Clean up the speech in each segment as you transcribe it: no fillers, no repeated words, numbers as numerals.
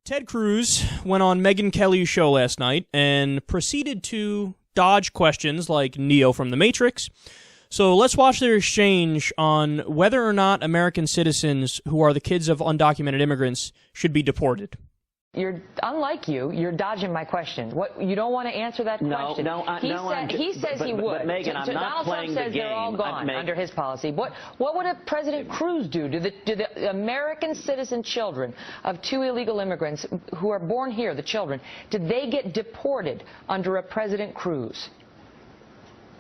Ted Cruz went on Megyn Kelly's show last night and proceeded to dodge questions like Neo from The Matrix. So let's watch their exchange on whether or not American citizens who are the kids of undocumented immigrants should be deported. Unlike you're dodging my question. What, you don't want to answer that question? He says he would. But Megyn, I'm not playing the game. Donald Trump says they're all gone under his policy. What would a President Cruz do? Do the American citizen children of two illegal immigrants who are born here, the children, do they get deported under a President Cruz?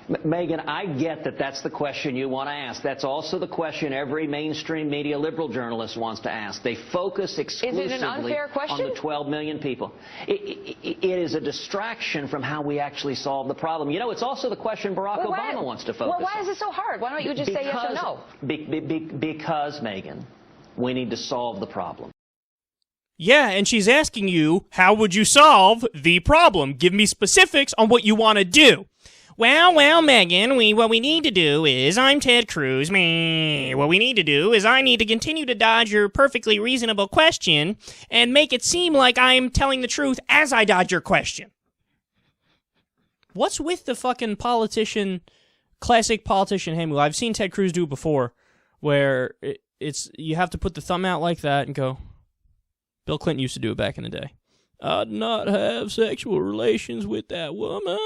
Megyn, I get that that's the question you want to ask. That's also the question every mainstream media liberal journalist wants to ask. They focus exclusively Is it an unfair question? on the 12 million people. It is a distraction from how we actually solve the problem. You know, it's also the question Barack Obama wants to focus on. Well, why is it so hard? Why don't you just say yes or no? Because, Megyn, we need to solve the problem. Yeah, and she's asking you, how would you solve the problem? Give me specifics on what you want to do. Well, Megyn, what we need to do is, I'm Ted Cruz, what we need to do is I need to continue to dodge your perfectly reasonable question and make it seem like I'm telling the truth as I dodge your question. What's with the fucking classic politician hand move? I've seen Ted Cruz do it before, where you have to put the thumb out like that and go, Bill Clinton used to do it back in the day. I'd not have sexual relations with that woman.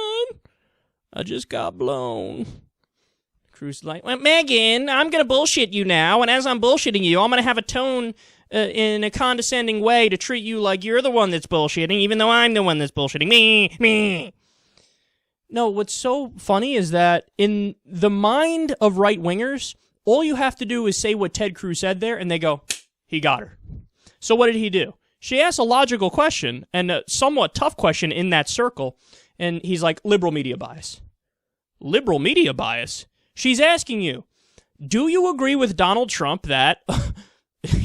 I just got blown. Cruz is like, well, Megyn, I'm going to bullshit you now, and as I'm bullshitting you, I'm going to have a tone in a condescending way to treat you like you're the one that's bullshitting, even though I'm the one that's bullshitting. Me. No, what's so funny is that in the mind of right-wingers, all you have to do is say what Ted Cruz said there, and they go, he got her. So what did he do? She asked a logical question, and a somewhat tough question in that circle, and he's like, liberal media bias. Liberal media bias? She's asking you, do you agree with Donald Trump that,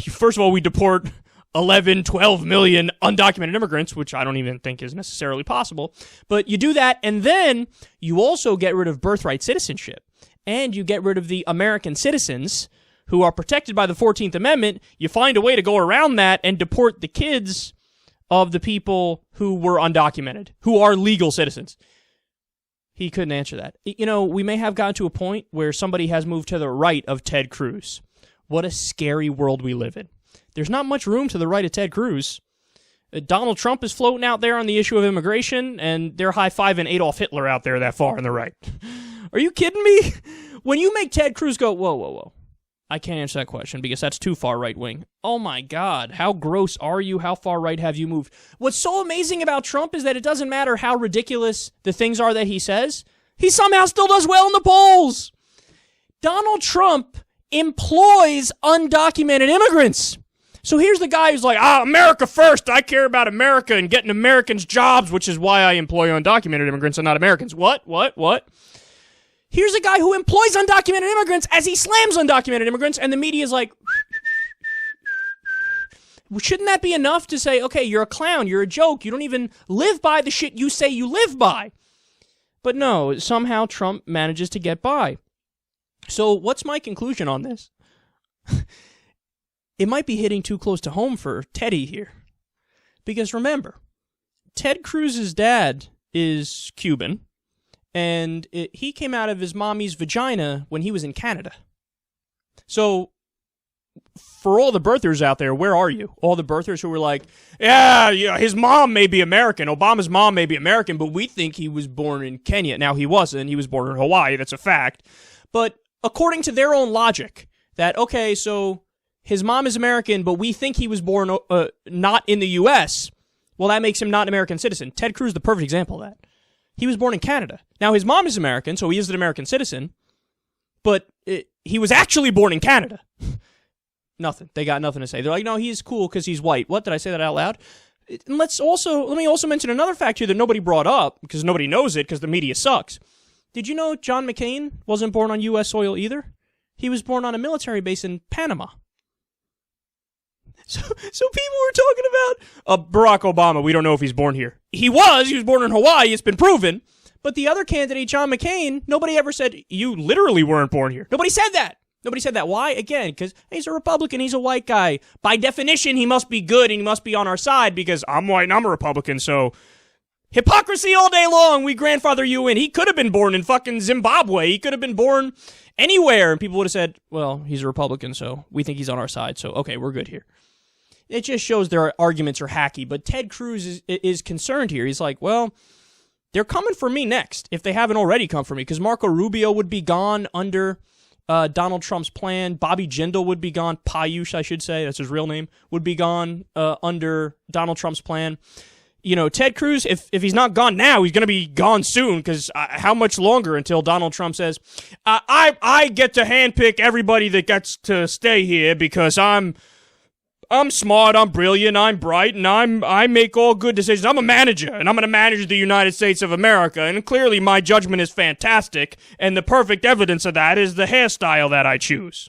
first of all, we deport 11, 12 million undocumented immigrants, which I don't even think is necessarily possible, but you do that, and then you also get rid of birthright citizenship, and you get rid of the American citizens who are protected by the 14th Amendment. You find a way to go around that and deport the kids of the people who were undocumented, who are legal citizens. He couldn't answer that. You know, we may have gotten to a point where somebody has moved to the right of Ted Cruz. What a scary world we live in. There's not much room to the right of Ted Cruz. Donald Trump is floating out there on the issue of immigration, and they're high-fiving Adolf Hitler out there that far on the right. Are you kidding me? When you make Ted Cruz go, whoa, I can't answer that question because that's too far right-wing. Oh my God, how gross are you? How far right have you moved? What's so amazing about Trump is that it doesn't matter how ridiculous the things are that he says, he somehow still does well in the polls. Donald Trump employs undocumented immigrants. So here's the guy who's like, America first, I care about America and getting Americans jobs, which is why I employ undocumented immigrants and not Americans. What? Here's a guy who employs undocumented immigrants as he slams undocumented immigrants, and the media's like, shouldn't that be enough to say, okay, you're a clown, you're a joke, you don't even live by the shit you say you live by? But no, somehow Trump manages to get by. So what's my conclusion on this? It might be hitting too close to home for Teddy here. Because remember, Ted Cruz's dad is Cuban, and he came out of his mommy's vagina when he was in Canada. So, for all the birthers out there, where are you? All the birthers who were like, yeah, his mom may be American, Obama's mom may be American, but we think he was born in Kenya. Now, he wasn't. He was born in Hawaii. That's a fact. But according to their own logic, that, okay, so his mom is American, but we think he was born not in the U.S., well, that makes him not an American citizen. Ted Cruz is the perfect example of that. He was born in Canada. Now, his mom is American, so he is an American citizen, but he was actually born in Canada. Nothing. They got nothing to say. They're like, no, he's cool because he's white. What? Did I say that out loud? And let me also mention another fact here that nobody brought up, because nobody knows it, because the media sucks. Did you know John McCain wasn't born on U.S. soil either? He was born on a military base in Panama. So people were talking about Barack Obama. We don't know if he's born here. He was born in Hawaii. It's been proven. But the other candidate, John McCain, nobody ever said, you literally weren't born here. Nobody said that. Nobody said that. Why? Again, because he's a Republican. He's a white guy. By definition, he must be good and he must be on our side because I'm white and I'm a Republican, so hypocrisy all day long. We grandfather you in. He could have been born in fucking Zimbabwe. He could have been born anywhere, and people would have said, well, he's a Republican, so we think he's on our side, so okay, we're good here. It just shows their arguments are hacky, but Ted Cruz is concerned here. He's like, well, they're coming for me next, if they haven't already come for me, because Marco Rubio would be gone under Donald Trump's plan. Bobby Jindal would be gone. Payush, I should say, that's his real name, would be gone under Donald Trump's plan. You know, Ted Cruz, if he's not gone now, he's going to be gone soon, because how much longer until Donald Trump says, I get to handpick everybody that gets to stay here because I'm smart, I'm brilliant, I'm bright, and I make all good decisions. I'm a manager, and I'm going to manage the United States of America, and clearly my judgment is fantastic, and the perfect evidence of that is the hairstyle that I choose.